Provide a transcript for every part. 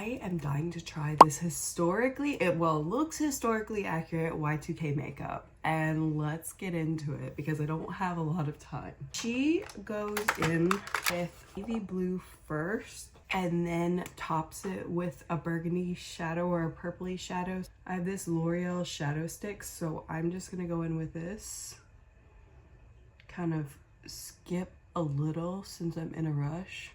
I am dying to try this looks historically accurate Y2K makeup, and let's get into it because I don't have a lot of time. She goes in with navy blue first and then tops it with a burgundy shadow or a purpley shadow. I have this L'Oreal shadow stick, so I'm just gonna go in with this. Kind of skip a little since I'm in a rush.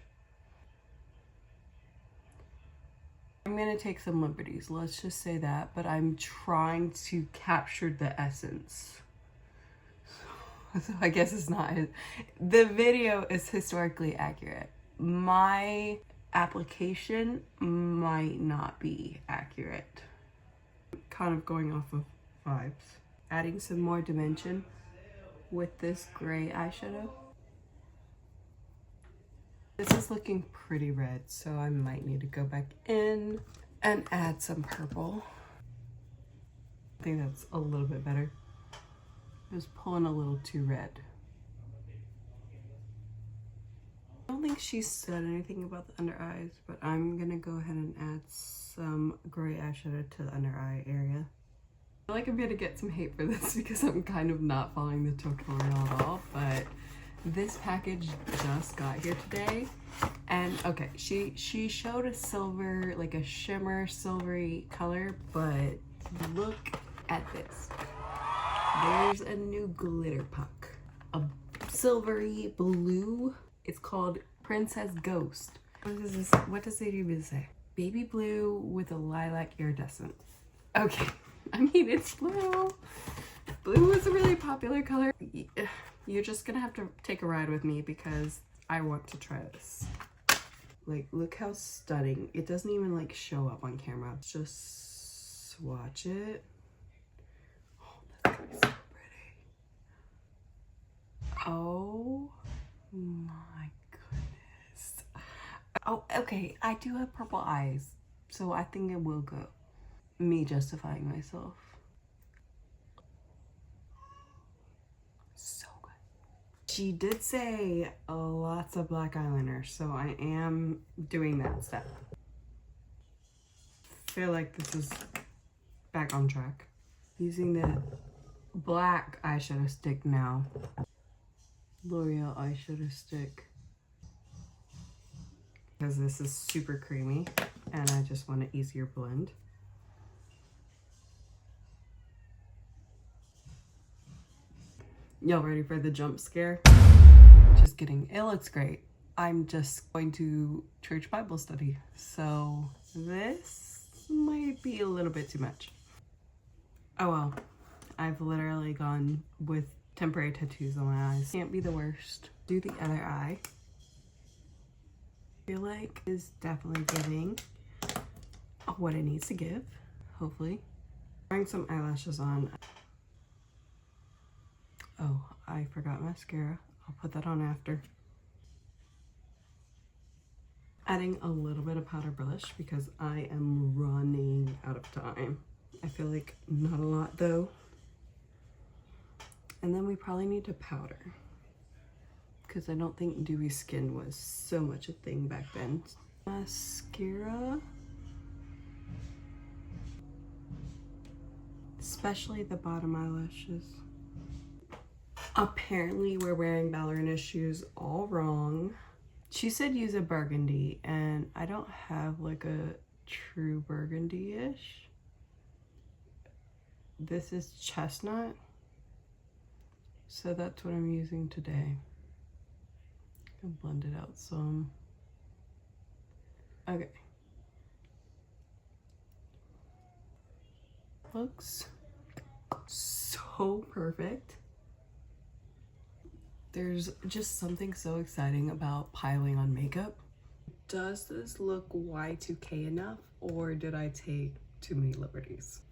I'm gonna take some liberties, let's just say that, but I'm trying to capture the essence. So I guess it's not the video is historically accurate. My application might not be accurate. Kind of going off of vibes. Adding some more dimension with this gray eyeshadow. This is looking pretty red, so I might need to go back in and add some purple. I think that's a little bit better. It was pulling a little too red. I don't think she said anything about the under eyes, but I'm gonna go ahead and add some gray eyeshadow to the under eye area. I feel like I'm gonna get some hate for this because I'm kind of not following the tutorial at all, but this package just got here today. And okay, she showed a silver, like a shimmer silvery color, but look at this. There's a new glitter puck, a silvery blue. It's called Princess Ghost. What is this? What does it even say? Baby blue with a lilac iridescent. Okay, I mean, it's blue. Blue is a really popular color. You're just gonna have to take a ride with me because I want to try this. Like, look how stunning. It doesn't even like show up on camera. Just swatch it. Oh, that's gonna be so pretty. Oh my goodness. Oh, okay, I do have purple eyes, so I think it will go. Me justifying myself. So good. She did say lots of black eyeliner, so I am doing that step. I feel like this is back on track. Using the black eyeshadow stick now. L'Oreal eyeshadow stick. Because this is super creamy and I just want an easier blend. Y'all ready for the jump scare? Just kidding, it looks great. I'm just going to church Bible study, so this might be a little bit too much. Oh well, I've literally gone with temporary tattoos on my eyes. Can't be the worst. Do the other eye. I feel like it's definitely giving what it needs to give, hopefully. Trying some eyelashes on. Oh, I forgot mascara. I'll put that on after. Adding a little bit of powder blush because I am running out of time. I feel like not a lot though. And then we probably need to powder because I don't think dewy skin was so much a thing back then. Mascara. Especially the bottom eyelashes. Apparently we're wearing ballerina shoes all wrong. She said use a burgundy and I don't have like a true burgundy-ish. This is chestnut. So that's what I'm using today. I can blend it out some. Okay. Looks so perfect. There's just something so exciting about piling on makeup. Does this look Y2K enough, or did I take too many liberties?